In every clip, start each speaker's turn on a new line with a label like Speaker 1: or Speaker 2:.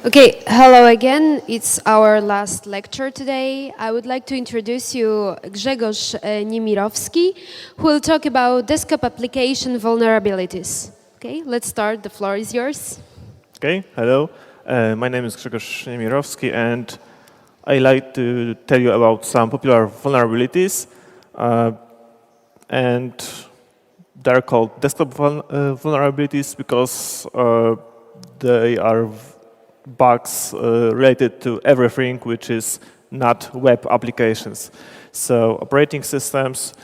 Speaker 1: Okay, hello again. It's our last lecture today. I would like to introduce you Grzegorz Niemirowski, who will talk about desktop application vulnerabilities. Okay, let's start. The floor is yours.
Speaker 2: Okay, hello. My name is Grzegorz Niemirowski, and I like to tell you about some popular vulnerabilities. And they're called desktop vulnerabilities because they are bugs related to everything which is not web applications. So operating systems,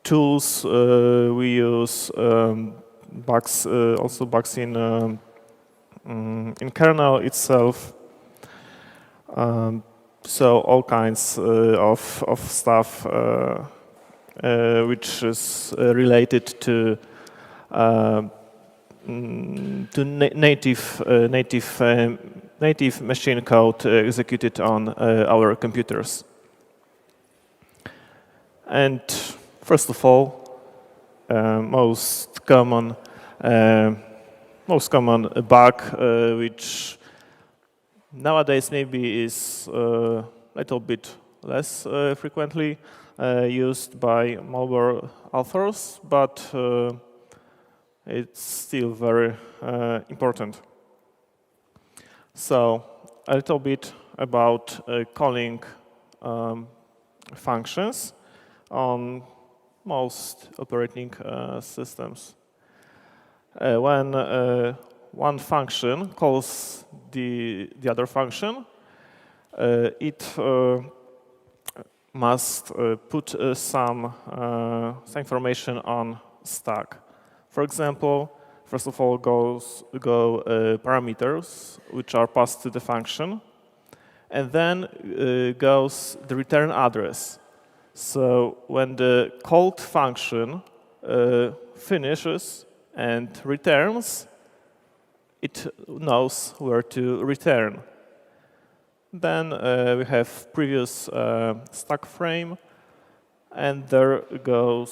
Speaker 2: tools we use, bugs, also bugs in kernel itself. So all kinds of stuff which is related to native machine code executed on our computers. And first of all, most common bug which nowadays maybe is a little bit less frequently used by malware authors, but it's still very important. So a little bit about calling functions on most operating systems. When one function calls the other function, it must put some information on stack. For example, first of all go parameters which are passed to the function, and then goes the return address. So when the called function finishes and returns, it knows where to return. Then we have previous stack frame, and there go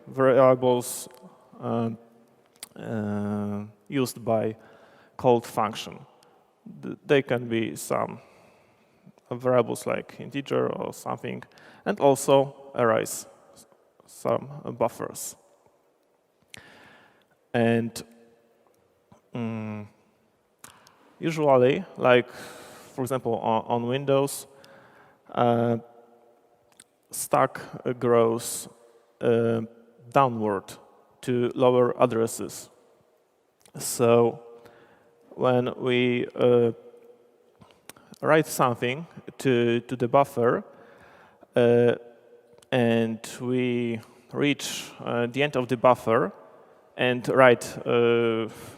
Speaker 2: variables used by called function. They can be some variables like integer or something, and also arrays, some buffers. And usually, like for example on Windows, stack grows downward to lower addresses. So when we write something to the buffer and we reach the end of the buffer and write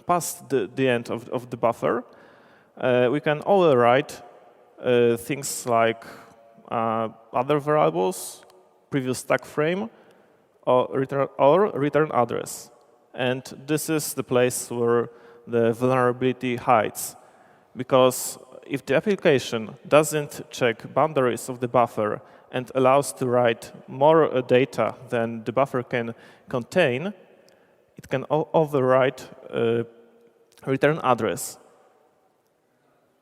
Speaker 2: past the end of the buffer, we can overwrite things like other variables, previous stack frame, or return address. And this is the place where the vulnerability hides. Because if the application doesn't check boundaries of the buffer and allows to write more data than the buffer can contain, it can overwrite return address.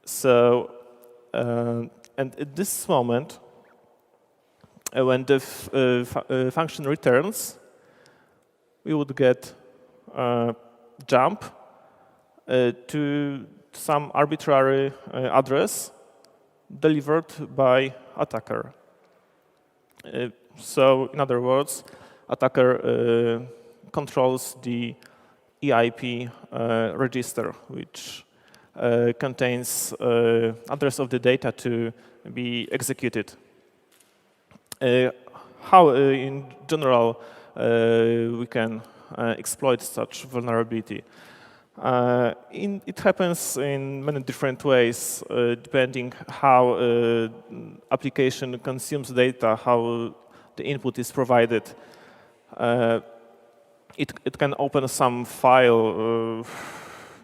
Speaker 2: So, and at this moment, when the function returns, we would get jump to some arbitrary address delivered by attacker. So, in other words, attacker controls the EIP register, which contains address of the data to be executed. How, in general, we can exploit such vulnerability? It happens in many different ways, depending how application consumes data, how the input is provided. It can open some file.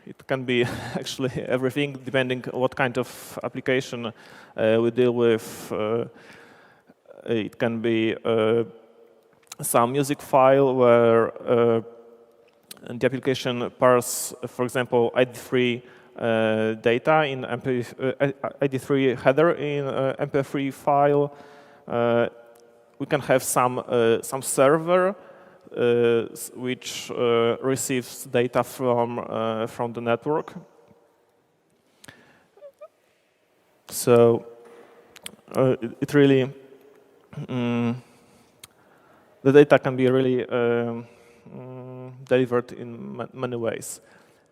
Speaker 2: It can be actually everything, depending what kind of application we deal with. It can be some music file where And the application parse, for example, ID3 data in ID3 header in MP3 file. We can have some server which receives data from the network. So it really the data can be really delivered in many ways,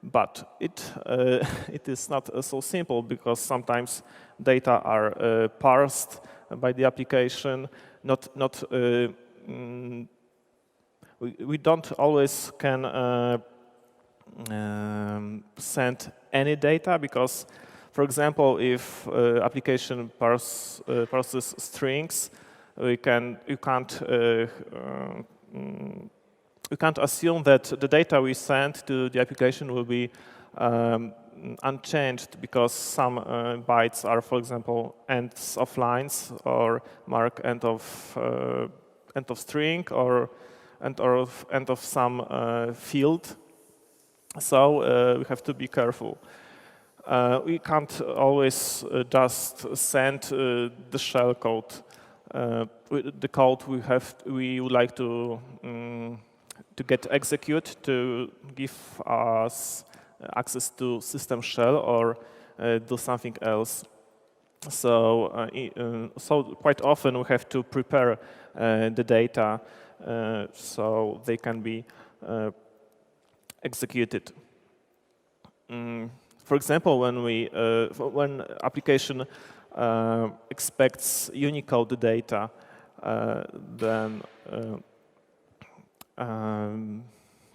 Speaker 2: but it is not so simple because sometimes data are parsed by the application. We don't always can send any data because, for example, if application parses strings, you can't assume that the data we send to the application will be unchanged because some bytes are, for example, ends of lines or mark end of string or end of some field. So we have to be careful. We can't always just send the shell code. The code we would like to get execute to give us access to system shell or do something else. So, so quite often we have to prepare the data so they can be executed. For example, when application expects Unicode data, then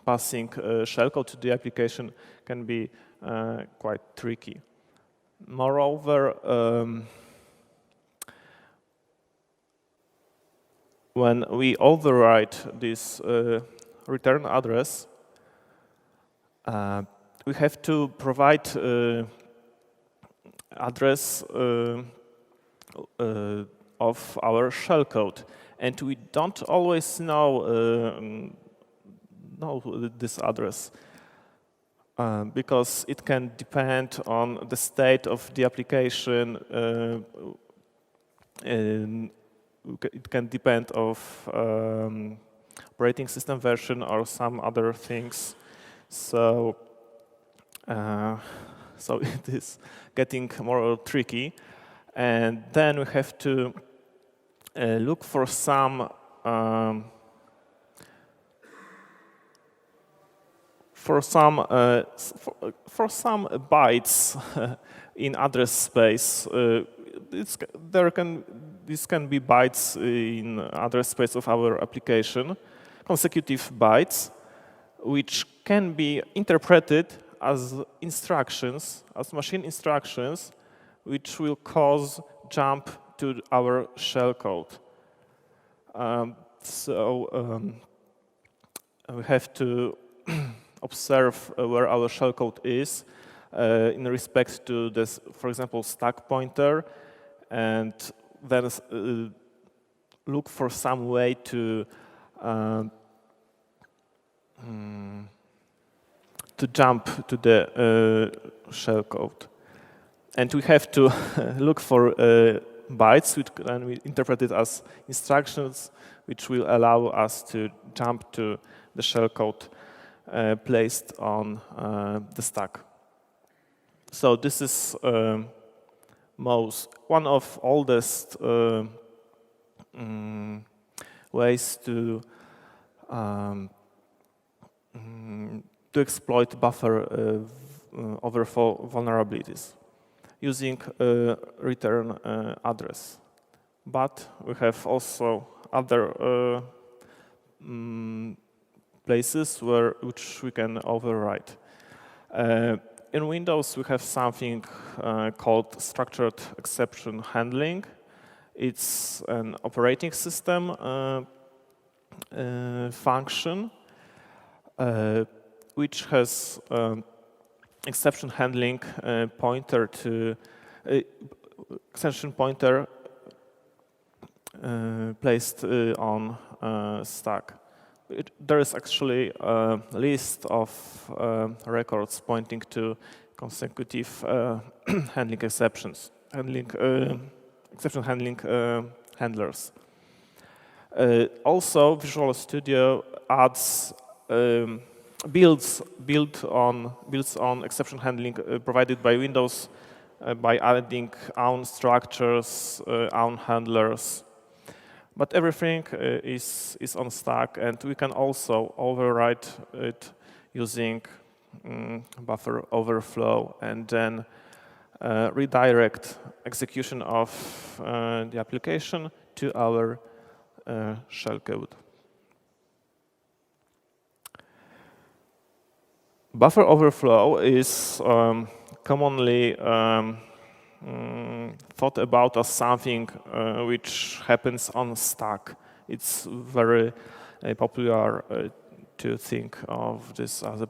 Speaker 2: passing shellcode to the application can be quite tricky. Moreover, when we overwrite this return address, we have to provide address of our shellcode, and we don't always know this address because it can depend on the state of the application. And it can depend of operating system version or some other things. So it is getting more tricky, and then we have to look for some bytes in address space. This can be bytes in address space of our application, consecutive bytes, which can be interpreted as instructions, as machine instructions, which will cause jump to our shellcode. We have to observe where our shellcode is in respect to this, for example, stack pointer, and then look for some way to jump to the shellcode. And we have to look for bytes, which can be interpreted as instructions, which will allow us to jump to the shellcode placed on the stack. So this is one of oldest ways to exploit buffer overflow vulnerabilities using return address. But we have also other places which we can override. In Windows, we have something called structured exception handling. It's an operating system function which has exception handling pointer to exception pointer placed on stack. there is actually a list of records pointing to consecutive handling exceptions, exception handling handlers. Also, Visual Studio adds builds on exception handling provided by Windows by adding own structures, own handlers. But everything is on stack, and we can also override it using buffer overflow and then redirect execution of the application to our shellcode. Buffer overflow is commonly thought about as something which happens on stack. It's very popular to think of this as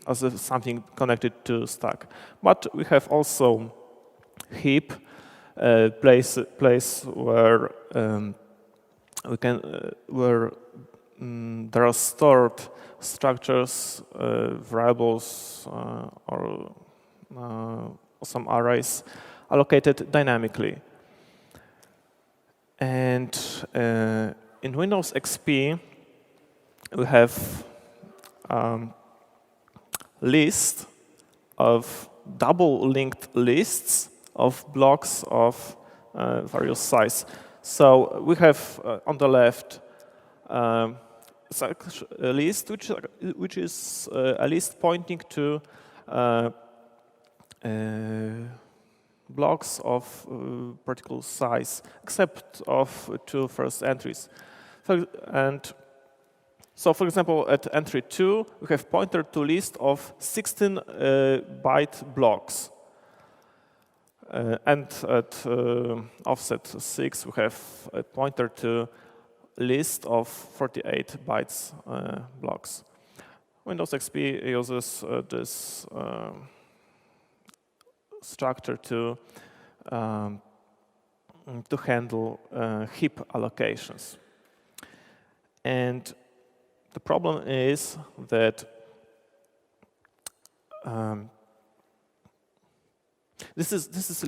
Speaker 2: as something connected to stack. But we have also Heap, place where there are stored structures, variables, or some arrays allocated dynamically. And in Windows XP, we have list of double-linked lists of blocks of various size. So we have on the left a list which is a list pointing to blocks of particular size, except of two first entries. So, for example, at entry 2, we have pointer to list of 16-byte blocks. And at offset 6, we have a pointer to list of 48 bytes blocks. Windows XP uses this structure to handle heap allocations. And the problem is that this is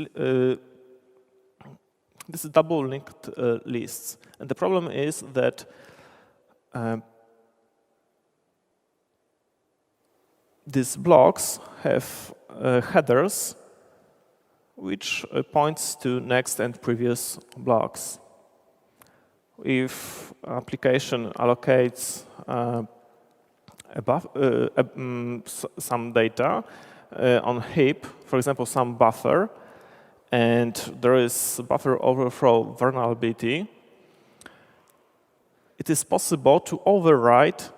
Speaker 2: double-linked lists, and the problem is that these blocks have headers which points to next and previous blocks. If application allocates some data on heap, for example, some buffer, and there is buffer overflow vulnerability, it is possible to overwrite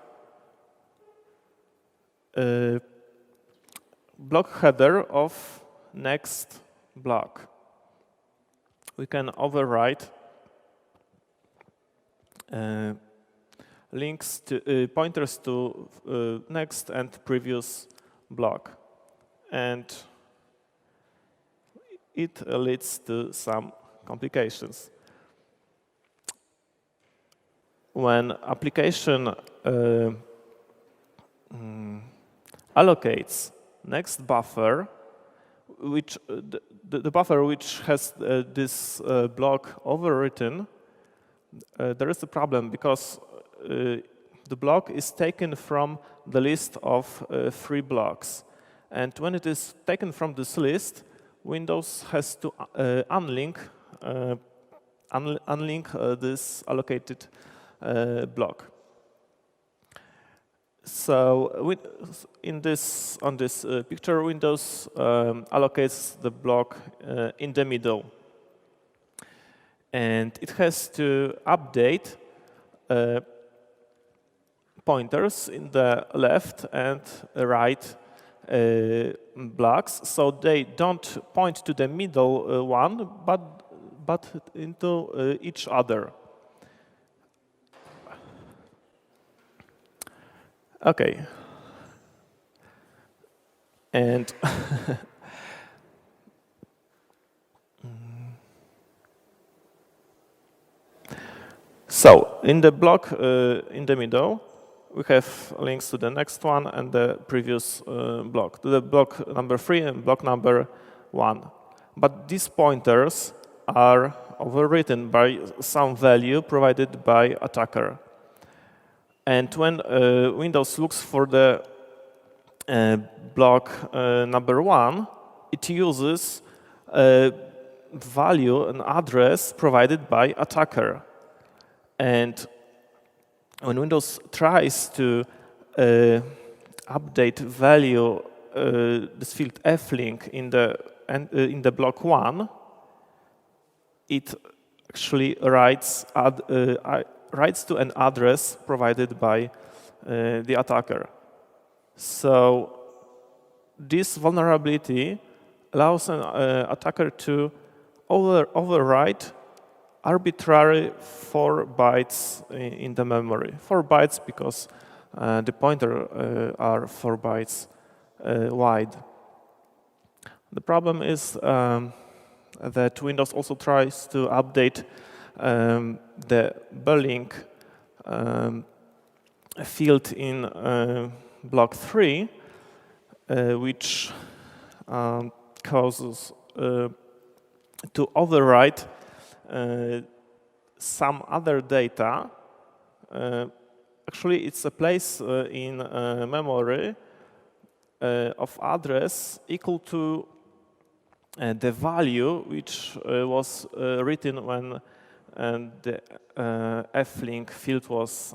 Speaker 2: a block header of next block. We can overwrite links to pointers to next and previous block, and it leads to some complications. When application allocates next buffer, which the buffer which has this block overwritten, there is a problem because the block is taken from the list of 3 blocks. And when it is taken from this list, Windows has to unlink this allocated block. So on this picture, Windows allocates the block in the middle. And it has to update pointers in the left and right blocks, so they don't point to the middle one, but into each other. Okay. And So in the block in the middle, we have links to the next one and the previous block, to the block number 3 and block number 1. But these pointers are overwritten by some value provided by attacker. And when Windows looks for the block number 1, it uses a value, an address provided by attacker. And when Windows tries to update value, this field flink in the block 1, it actually writes to an address provided by the attacker. So this vulnerability allows an attacker to overwrite arbitrary 4 bytes in the memory. 4 bytes because the pointer are 4 bytes wide. The problem is that Windows also tries to update the belink field in block 3, which causes to overwrite some other data. Actually, it's a place in memory of address equal to the value which was written when the flink field was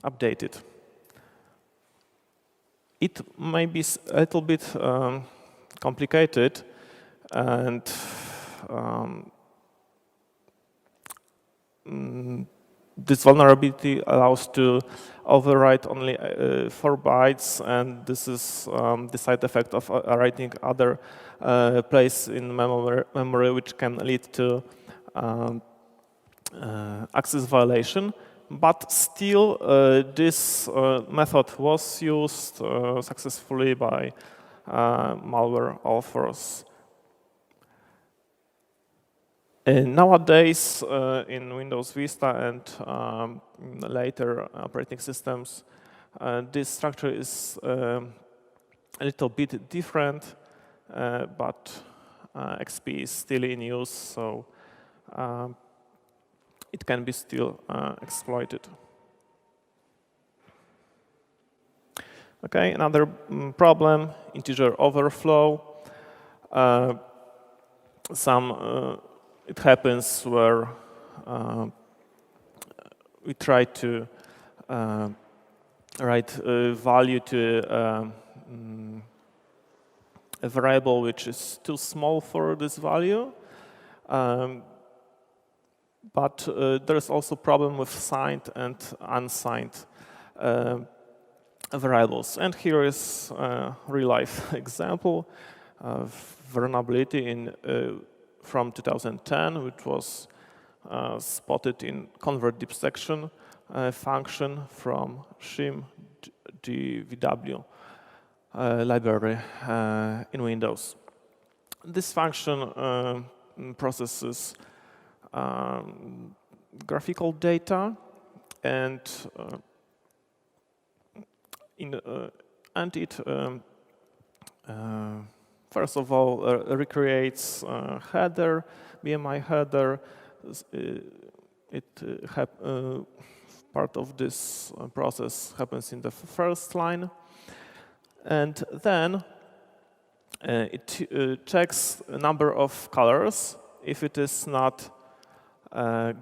Speaker 2: updated. It may be a little bit complicated, and this vulnerability allows to overwrite only 4 bytes, and this is the side effect of writing other place in memory, which can lead to access violation. But still, this method was used successfully by malware authors. Nowadays, in Windows Vista and later operating systems, this structure is a little bit different, but XP is still in use, so it can be still exploited. Okay, another problem, integer overflow. It happens where we try to write a value to a variable which is too small for this value. But there is also a problem with signed and unsigned variables. And here is a real-life example of vulnerability from 2010, which was spotted in convert deep section function from shim GVW library in Windows. This function processes graphical data and it first of all recreates header, BMI header. Part of this process happens in the first line, and then it checks a number of colors if it is not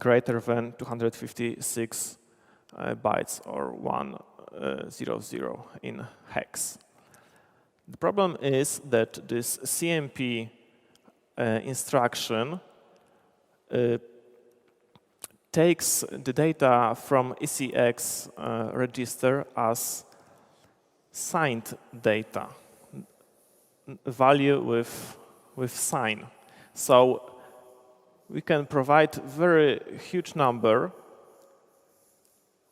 Speaker 2: greater than 256 bytes or 100 in hex. The problem is that this CMP instruction takes the data from ECX register as signed data, value with sign. So we can provide very huge number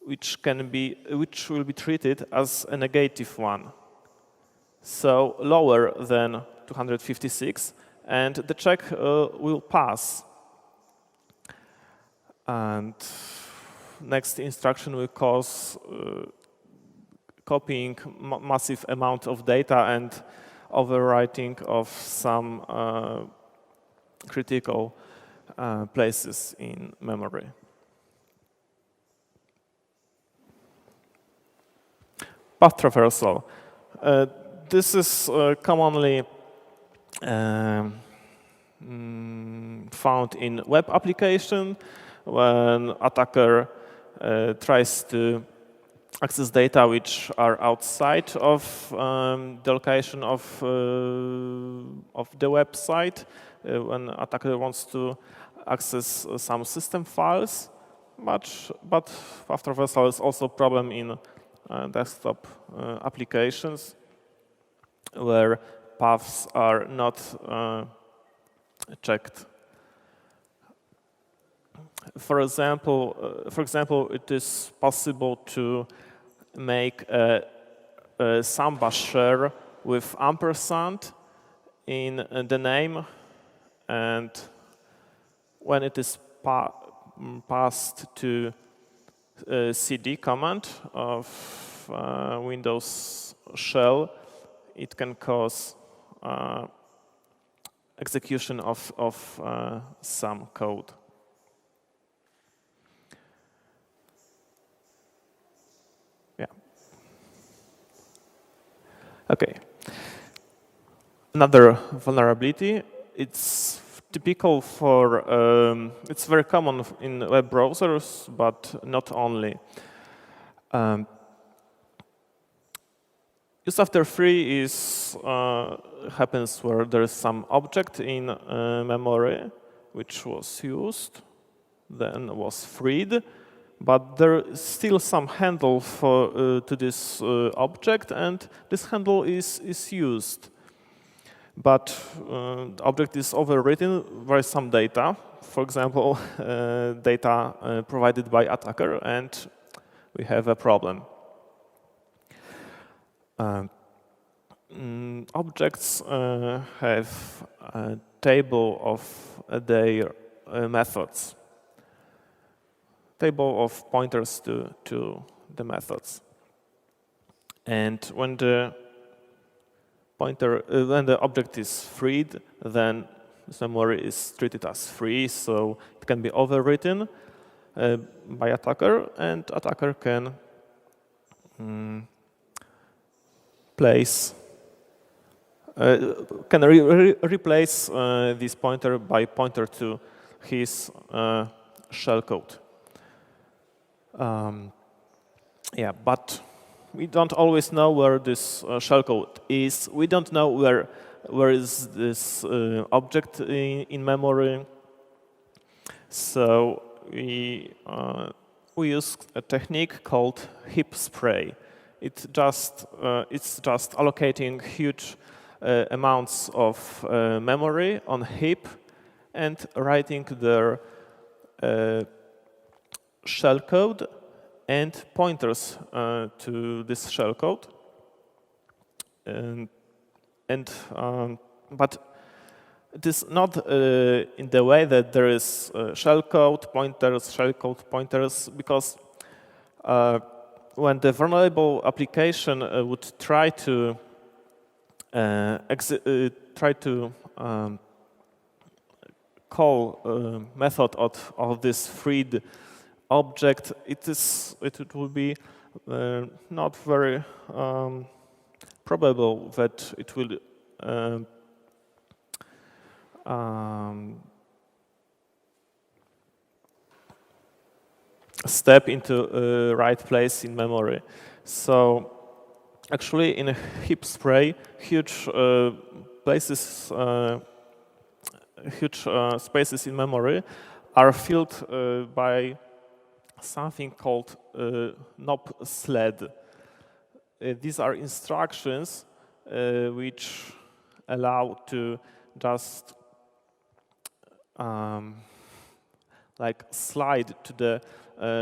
Speaker 2: which will be treated as a negative one. So lower than 256, and the check will pass. And next instruction will cause copying massive amount of data and overwriting of some critical places in memory. Path traversal. This is commonly found in web application when attacker tries to access data which are outside of the location of the website. When attacker wants to access some system files, but path traversal is also a problem in desktop applications where paths are not checked. For example, it is possible to make a Samba share with ampersand in the name, and when it is passed to cd command of Windows shell, it can cause execution of some code. Yeah. Okay. Another vulnerability. It's typical for, it's very common in web browsers, but not only. Use after free is happens where there is some object in memory which was used, then was freed, but there is still some handle for to this object, and this handle is used. But the object is overwritten by some data, for example, data provided by attacker, and we have a problem. Objects have a table of their methods, table of pointers to the methods. And when the object is freed, then this memory is treated as free, so it can be overwritten by attacker, and attacker can replace this pointer by pointer to his shellcode. Yeah, but we don't always know where this shellcode is. We don't know where is this object in memory. So we use a technique called Heap spray. It's just allocating huge amounts of memory on heap and writing their shellcode and pointers to this shellcode. But it is not in the way that there is shellcode pointers, because when the vulnerable application would try to call a method of this freed object, it will be not very probable that it will step into a right place in memory. So actually in a heap spray, huge spaces in memory are filled by something called knob sled. These are instructions which allow to just like slide to the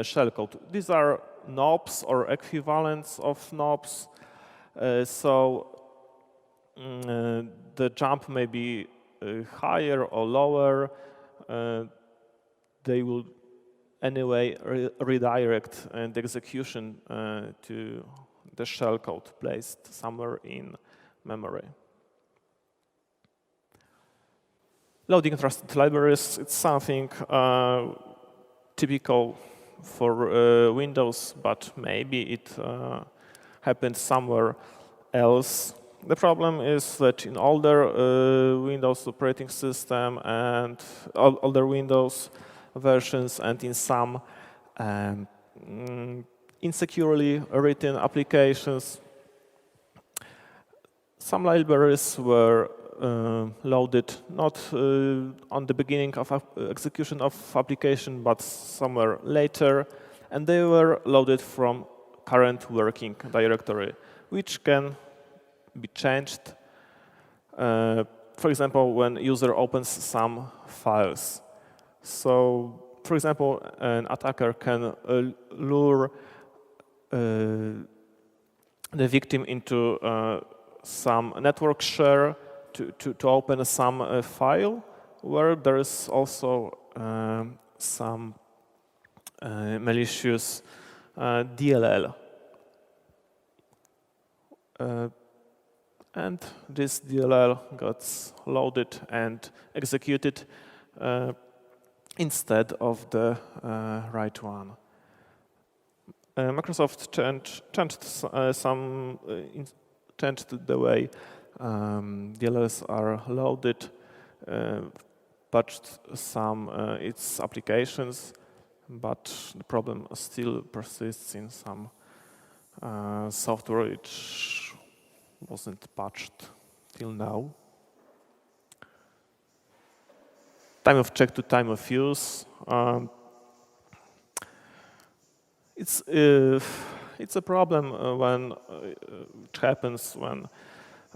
Speaker 2: shellcode. These are knobs or equivalents of knobs, so the jump may be higher or lower. They will anyway redirect the execution to the shellcode placed somewhere in memory. Loading trusted libraries, it's something typical for Windows, but maybe it happened somewhere else. The problem is that in older Windows operating system and older Windows versions and in some insecurely written applications, some libraries were loaded not on the beginning of execution of application, but somewhere later, and they were loaded from current working directory, which can be changed. For example, when user opens some files. So, for example, an attacker can lure the victim into some network share to open some file where there is also some malicious DLL. And this DLL gets loaded and executed instead of the right one. Microsoft changed the way DLLs are loaded, patched some its applications, but the problem still persists in some software which wasn't patched till now. Time of check to time of use. It's a problem when it happens when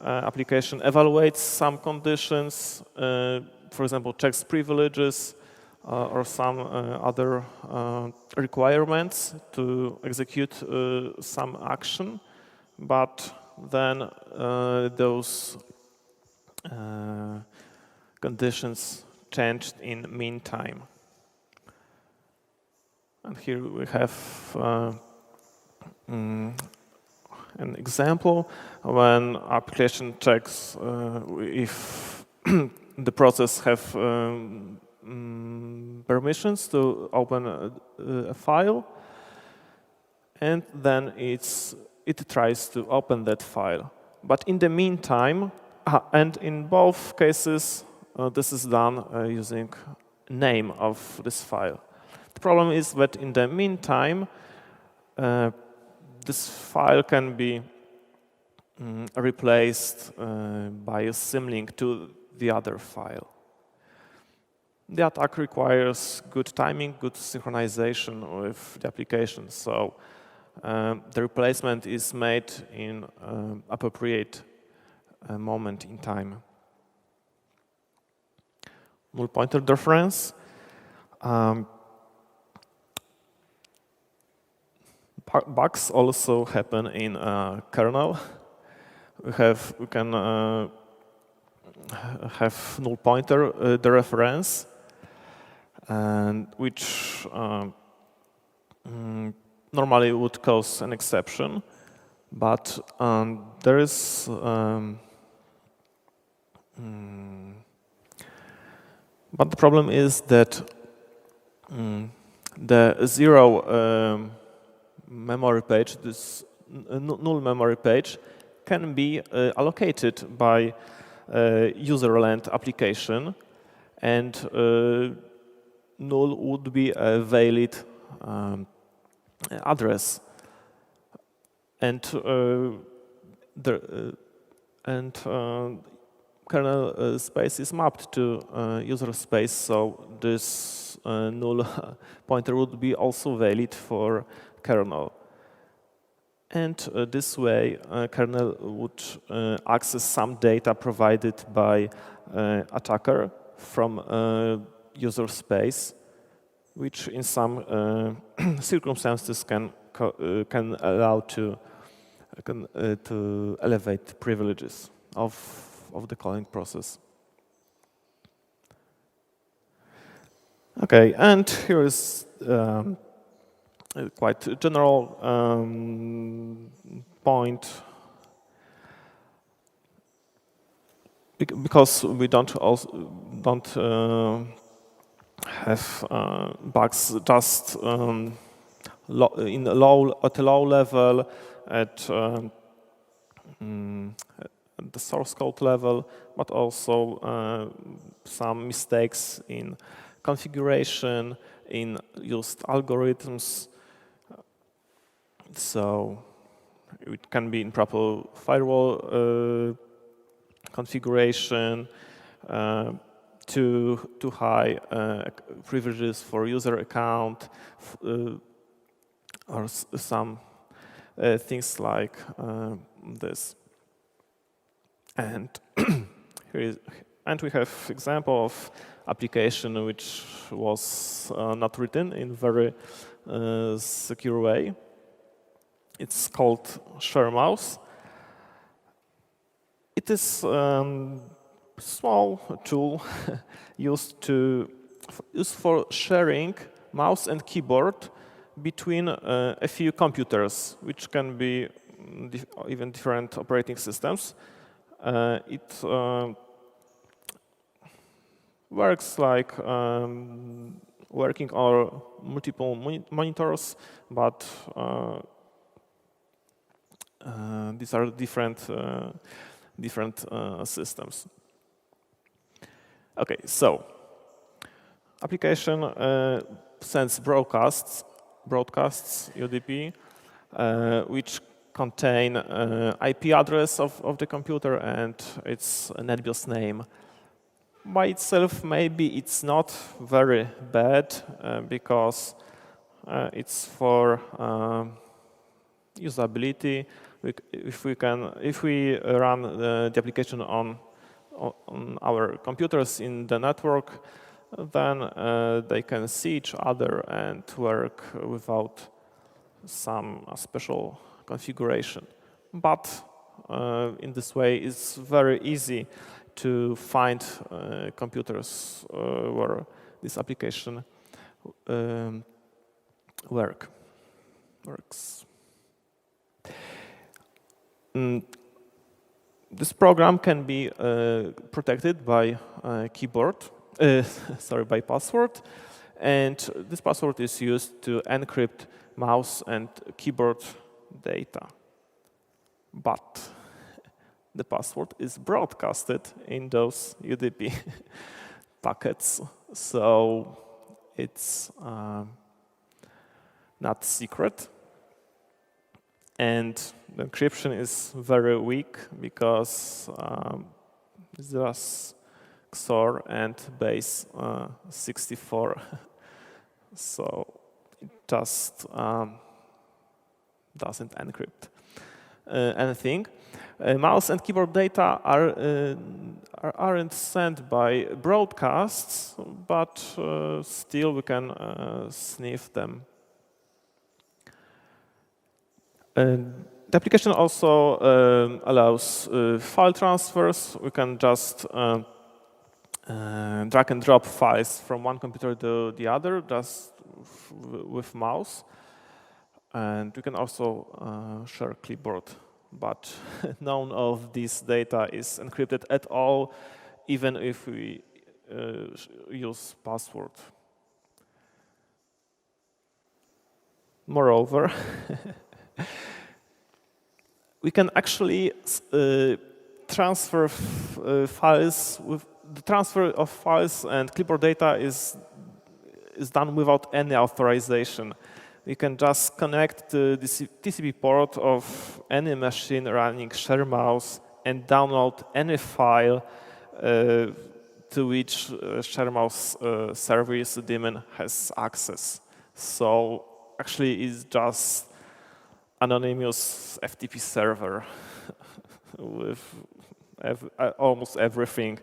Speaker 2: application evaluates some conditions, for example, checks privileges or some other requirements to execute some action, but then those conditions changed in meantime. And here we have an example when application checks if the process have permissions to open a file, and then it tries to open that file. But in the meantime, and in both cases, this is done using name of this file. The problem is that in the meantime, this file can be replaced by a symlink to the other file. The attack requires good timing, good synchronization with the application, so the replacement is made in appropriate moment in time. Null pointer difference. Bugs also happen in kernel. We can have null pointer dereference, and which normally would cause an exception, but there is but the problem is that the zero memory page, this null memory page, can be allocated by user-land application, and null would be a valid address, and kernel space is mapped to user space, so this null pointer would be also valid for kernel. And this way, kernel would access some data provided by attacker from user space, which in some circumstances can allow to elevate privileges of the calling process. Okay, and here is a quite general point. Because we don't have bugs just at a low level at the source code level, but also some mistakes in configuration, in used algorithms. So it can be improper firewall configuration, too high privileges for user account, or some things like this. And and we have example of application which was not written in very secure way. It's called share mouse. It is small tool used for sharing mouse and keyboard between a few computers, which can be even different operating systems. It works like working on multiple monitors, but these are different systems. Okay, so application sends broadcasts UDP, which contain IP address of the computer and its NetBIOS name. By itself, maybe it's not very bad because it's for usability. If we run the application on our computers in the network, then they can see each other and work without some special configuration. But in this way, it's very easy to find computers where this application works. This program can be protected by keyboard, by password, and this password is used to encrypt mouse and keyboard data. But the password is broadcasted in those UDP packets, so it's not secret. And the encryption is very weak because there's XOR and base 64, so it just doesn't encrypt anything. Mouse and keyboard data aren't sent by broadcasts, but still we can sniff them. The application also allows file transfers. We can just drag and drop files from one computer to the other just with mouse. And we can also share clipboard, but none of this data is encrypted at all, even if we use password. Moreover, we can actually transfer files. The transfer of files and clipboard data is done without any authorization. We can just connect the TCP port of any machine running share mouse and download any file to which share mouse service daemon has access. So actually, it's just anonymous FTP server with almost everything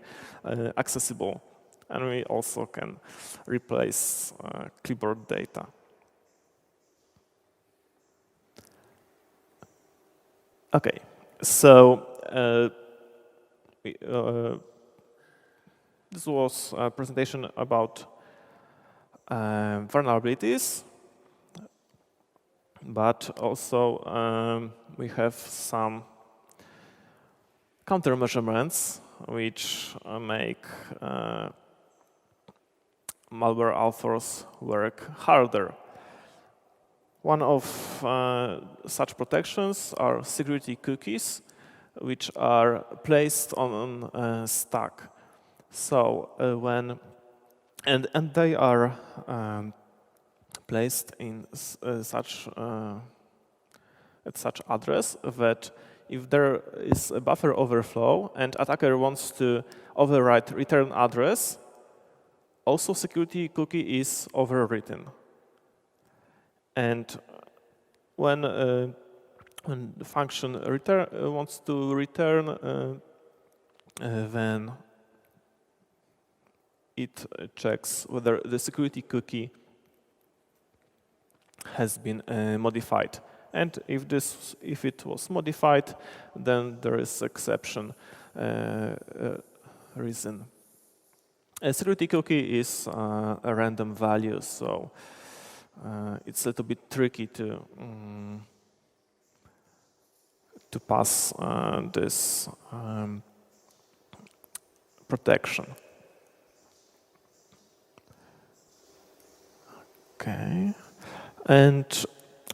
Speaker 2: accessible. And we also can replace clipboard data. Okay, so this was a presentation about vulnerabilities, but also we have some countermeasurements which make malware authors work harder. One of such protections are security cookies, which are placed on a stack. So and they are placed in such at such address that if there is a buffer overflow and attacker wants to overwrite return address, also security cookie is overwritten. And when the function wants to return, then it checks whether the security cookie has been modified. And if it was modified, then there is exception reason. A security cookie is a random value, so it's a little bit tricky to pass this protection. Okay, and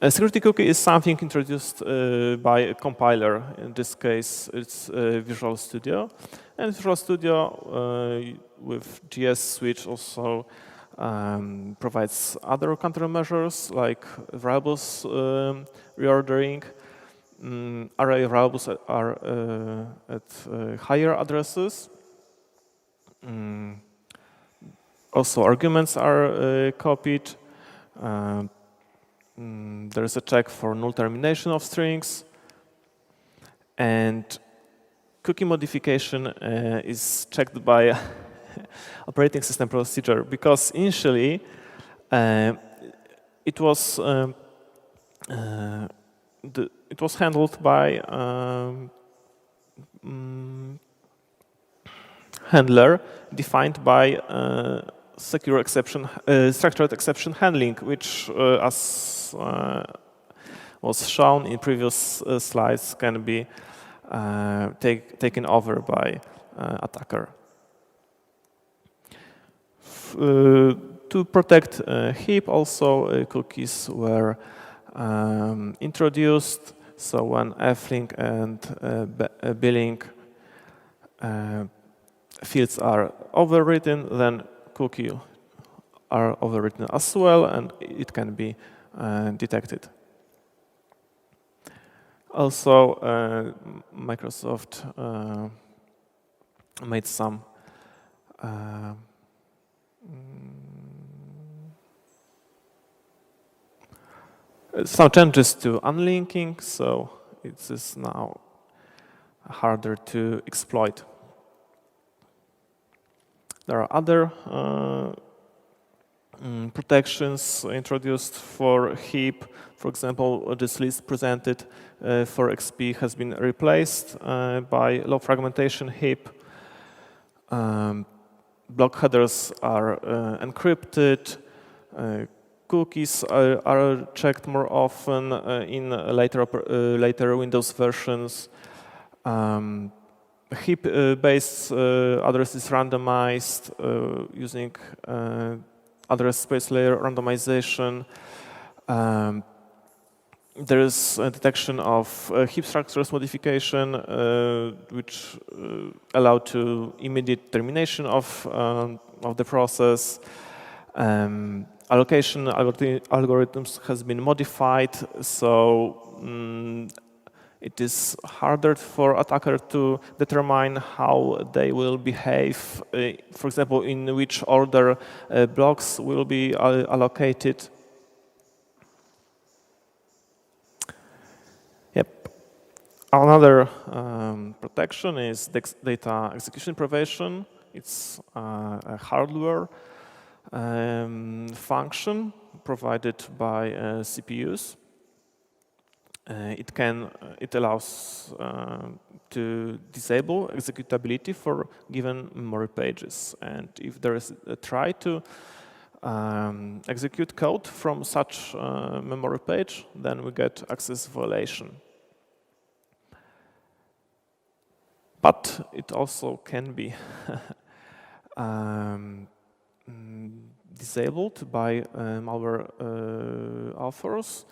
Speaker 2: a security cookie is something introduced by a compiler. In this case, it's Visual Studio, and Visual Studio with GS Switch also provides other countermeasures like variables reordering. Array variables are at higher addresses. Also, arguments are copied. There is a check for null termination of strings. And cookie modification is checked by operating system procedure, because initially it was handled by handler defined by secure exception, structured exception handling, which, as was shown in previous slides, can be taken over by attacker. To protect Heap, also cookies were introduced. So when F-link and B-link fields are overwritten, then cookies are overwritten as well, and it can be detected. Also, Microsoft made some changes to unlinking, so it is now harder to exploit. There are other protections introduced for Heap. For example, this list presented for XP has been replaced by low fragmentation Heap. Block headers are encrypted. Cookies are checked more often in later Windows versions. Heap-based address is randomized using address space layer randomization. There is a detection of heap structures modification, which allow to immediate termination of the process. Allocation algorithms has been modified, so it is harder for attacker to determine how they will behave. For example, in which order blocks will be allocated. Yep. Another protection is data execution prevention. It's a hardware function provided by CPUs. It allows to disable executability for given memory pages, and if there is a try to execute code from such memory page, then we get access violation. But it also can be disabled by malware authors,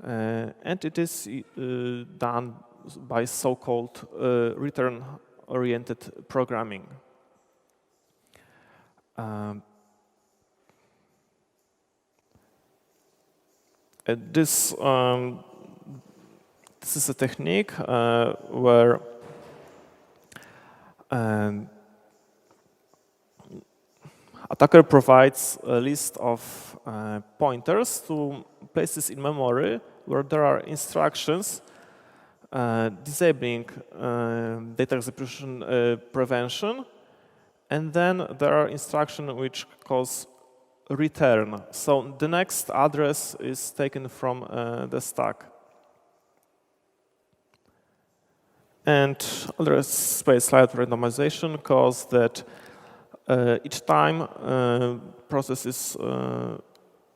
Speaker 2: and it is done by so-called return-oriented programming. This is a technique where attacker provides a list of pointers to places in memory where there are instructions disabling data execution prevention, and then there are instructions which cause return. So the next address is taken from the stack. And address space light randomization causes that each time processes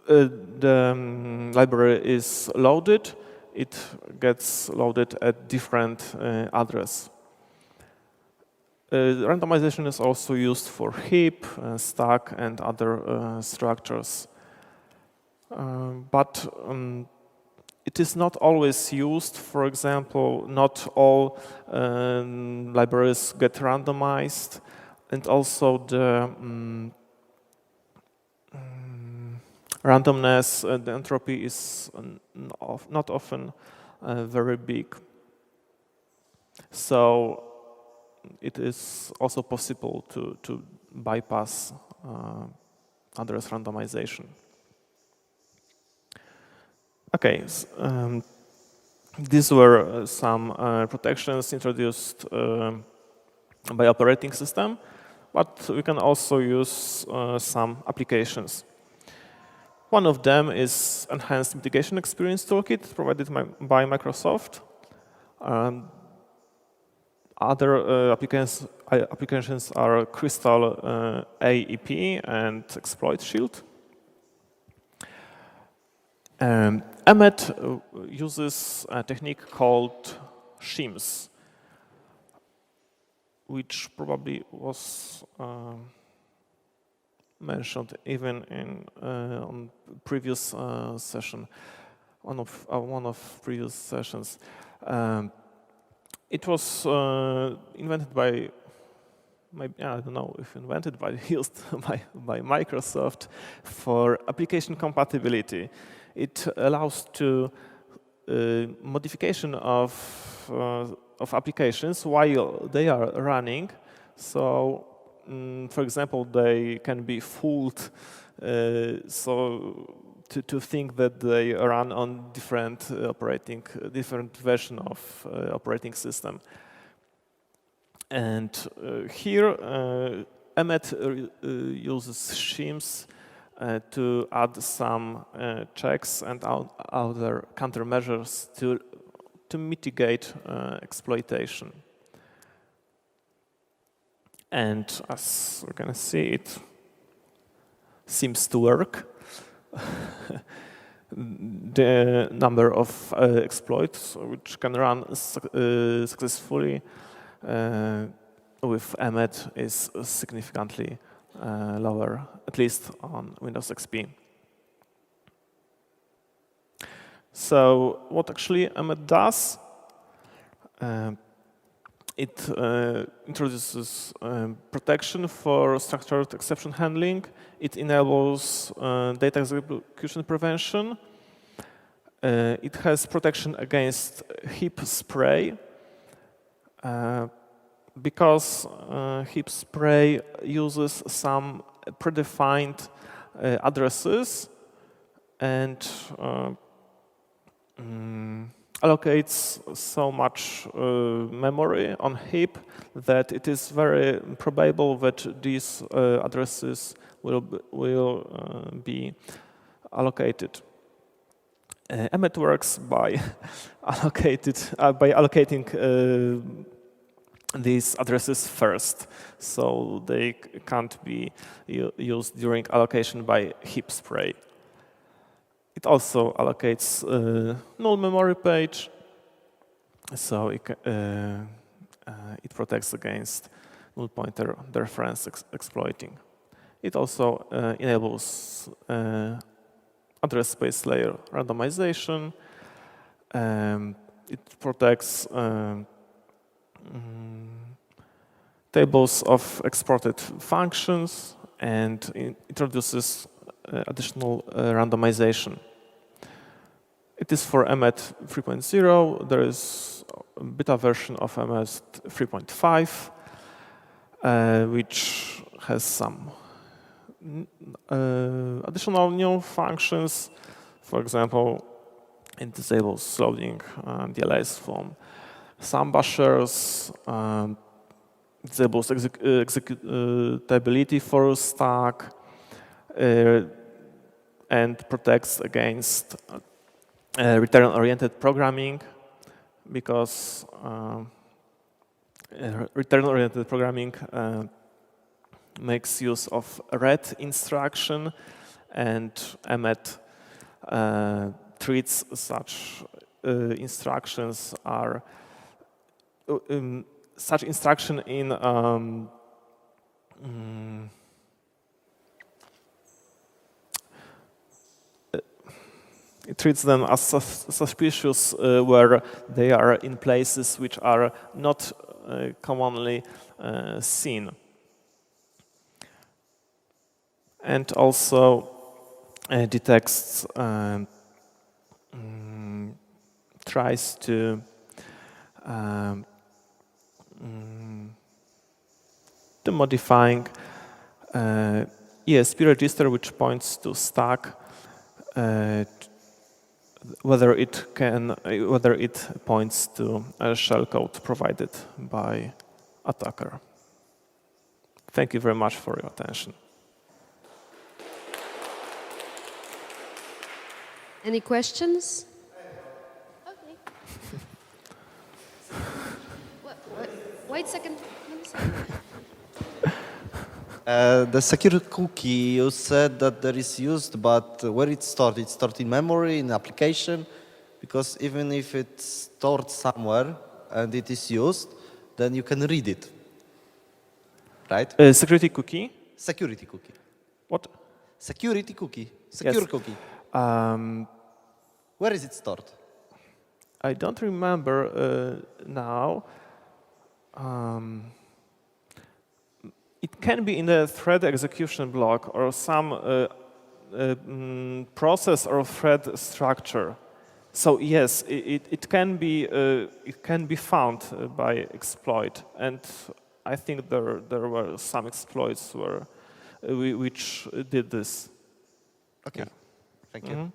Speaker 2: the library is loaded, it gets loaded at different address. Randomization is also used for heap, stack, and other structures. But it is not always used. For example, not all libraries get randomized, and also the randomness, the entropy is not often very big. So it is also possible to bypass address randomization. Okay, these were some protections introduced by operating system, but we can also use some applications. One of them is Enhanced Mitigation Experience Toolkit provided by Microsoft. Other applications are Crystal AEP and Exploit Shield. Emmet uses a technique called shims, which probably was mentioned even in on previous session, one of previous sessions. It was invented by, maybe, I don't know if invented, but used by Microsoft for application compatibility. It allows to modification of applications while they are running. So, for example, they can be fooled to think that they run on different version of operating system. And here, Emmet uses shims to add some checks and other countermeasures to mitigate exploitation. And as we're going to see, it seems to work. The number of exploits which can run successfully with Emmet is significantly lower, at least on Windows XP. So what actually Emmet does, it introduces protection for structured exception handling. It enables data execution prevention. It has protection against heap spray. Because heap spray uses some predefined addresses and allocates so much memory on heap that it is very probable that these addresses will be allocated. Emmet works by allocating these addresses first, so they can't be used during allocation by heap spray. It also allocates null memory page, so it protects against null pointer dereference exploiting. It also enables address space layer randomization. It protects tables of exported functions and introduces additional randomization. It is for emmet 3.0. There is a beta version of emmet 3.5, which has some additional new functions. For example, it disables loading DLLs from some bashers, disables executability for stack, and protects against return-oriented programming, because return-oriented programming makes use of read instruction, and emmet treats such instructions are such instruction in it treats them as suspicious where they are in places which are not commonly seen. And also detects, tries to modifying ESP register which points to stack, whether it points to a shellcode provided by attacker. Thank you very much for your attention.
Speaker 1: Any questions? Okay. Wait a second.
Speaker 3: The secure cookie, you said that there is used, but where it's stored in memory, in application, because even if it's stored somewhere and it is used, then you can read it, right?
Speaker 2: Security cookie?
Speaker 3: Security cookie.
Speaker 2: What?
Speaker 3: Security cookie. Secure
Speaker 2: Yes.
Speaker 3: cookie. Where is it stored?
Speaker 2: I don't remember now. It can be in the thread execution block or some process or thread structure. So yes, it can be found by exploit, and I think there were some exploits which did this.
Speaker 3: Okay, thank you.
Speaker 2: Mm-hmm.